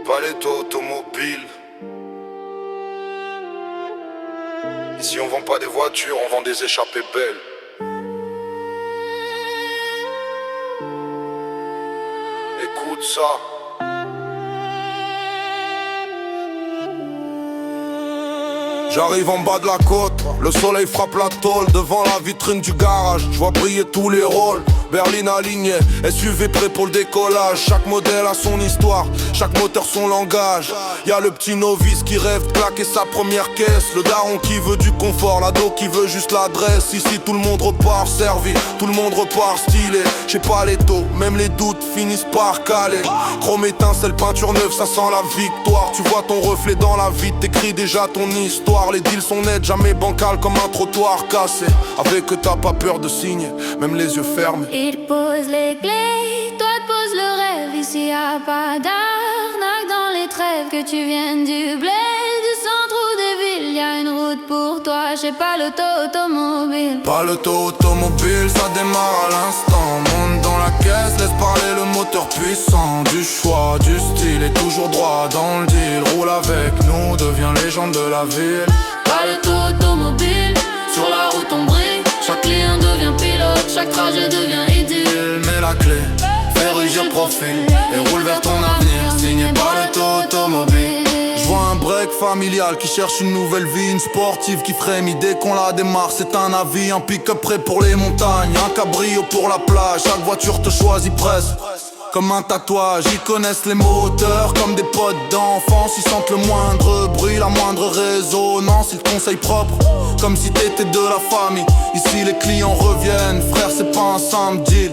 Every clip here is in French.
Paletto Automobile. Ici on vend pas des voitures, on vend des échappées belles. Écoute ça. J'arrive en bas de la côte, le soleil frappe la tôle. Devant la vitrine du garage, je vois briller tous les rôles. Berline alignée, SUV prêt pour le décollage. Chaque modèle a son histoire, chaque moteur son langage. Y'a le petit novice qui rêve de claquer sa première caisse, le daron qui veut du confort, l'ado qui veut juste l'adresse. Ici tout le monde repart servi, tout le monde repart stylé. J'sais pas les taux, même les doutes finissent par caler. Chrome étincelle, peinture neuve, ça sent la victoire. Tu vois ton reflet dans la vitre, t'écris déjà ton histoire. Les deals sont nets, jamais bancal comme un trottoir cassé. Avec que t'as pas peur de signer, même les yeux fermés. Il pose les clés, toi te pose le rêve. Ici y'a pas d'arnaque dans les trêves. Que tu viennes du bled, du centre ou des villes, y'a une route pour toi. J'ai pas l'auto automobile. Pas l'auto automobile, ça démarre à l'instant. Monte dans la caisse, laisse parler le moteur puissant. Du choix, du style et toujours droit dans le deal. Roule avec nous, deviens légende de la ville. Pas l'auto automobile, sur la route on brille. Chaque client devient pilote, chaque trajet devient idylle. Mets la clé, fais rugir profil et roule vers ton avenir. Signé par l'auto automobile. Je vois un break familial qui cherche une nouvelle vie, une sportive qui frémit dès qu'on la démarre. C'est un avis, un pick-up prêt pour les montagnes, un cabrio pour la plage. Chaque voiture te choisit presque comme un tatouage. Ils connaissent les moteurs comme des potes d'enfance. Ils sentent le moindre bruit, la moindre résonance. Ils te conseillent propre, comme si t'étais de la famille. Ici les clients reviennent, frère c'est pas un simple deal.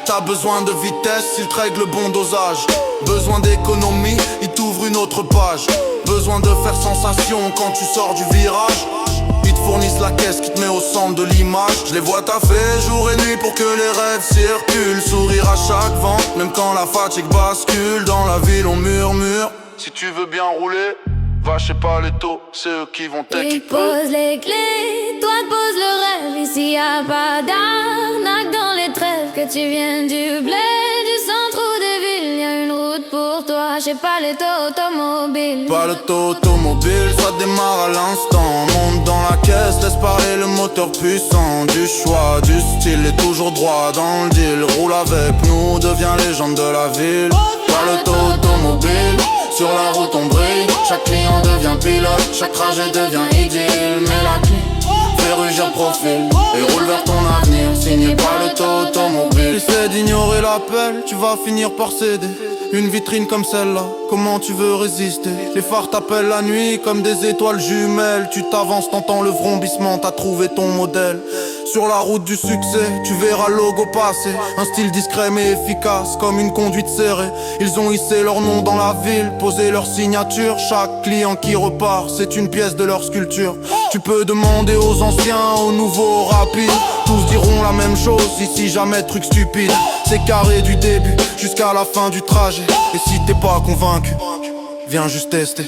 T'as besoin de vitesse, ils te règlent le bon dosage. Besoin d'économie, ils t'ouvrent une autre page. Besoin de faire sensation quand tu sors du virage. Ils te fournissent la caisse qui te met au centre de l'image. Je les vois taffer jour et nuit pour que les rêves circulent. Sourire à chaque vent, même quand la fatigue bascule. Dans la ville on murmure, si tu veux bien rouler, va chez Paletto, c'est eux qui vont t'équiper. Il pose les clés, toi te pose le rêve. Ici y'a pas d'arnaque dans les trêves. Que tu viennes du bled, du centre ou des villes, y'a une route pour toi. J'ai pas l'auto automobile. Paletto automobile, ça démarre à l'instant. Monte dans la caisse, laisse parler le moteur puissant. Du choix, du style et toujours droit dans le deal. Roule avec nous, deviens légende de la ville. Paletto automobile, sur la route on brille. Chaque client devient pilote, chaque trajet devient idylle. Mets la clé, fais rugir profil et roule vers ton avenir. Signé Paletto automobile. Essaie d'ignorer l'appel, tu vas finir par céder. Une vitrine comme celle-là, comment tu veux résister? Les phares t'appellent la nuit comme des étoiles jumelles. Tu t'avances, t'entends le vrombissement, t'as trouvé ton modèle. Sur la route du succès, tu verras le logo passer. Un style discret mais efficace, comme une conduite serrée. Ils ont hissé leur nom dans la ville, posé leur signature. Chaque client qui repart, c'est une pièce de leur sculpture. Tu peux demander aux anciens, aux nouveaux, aux rapides. Tous diront la même chose, ici jamais de truc stupide. C'est carré du début jusqu'à la fin du trajet. Et si t'es pas convaincu, viens juste tester.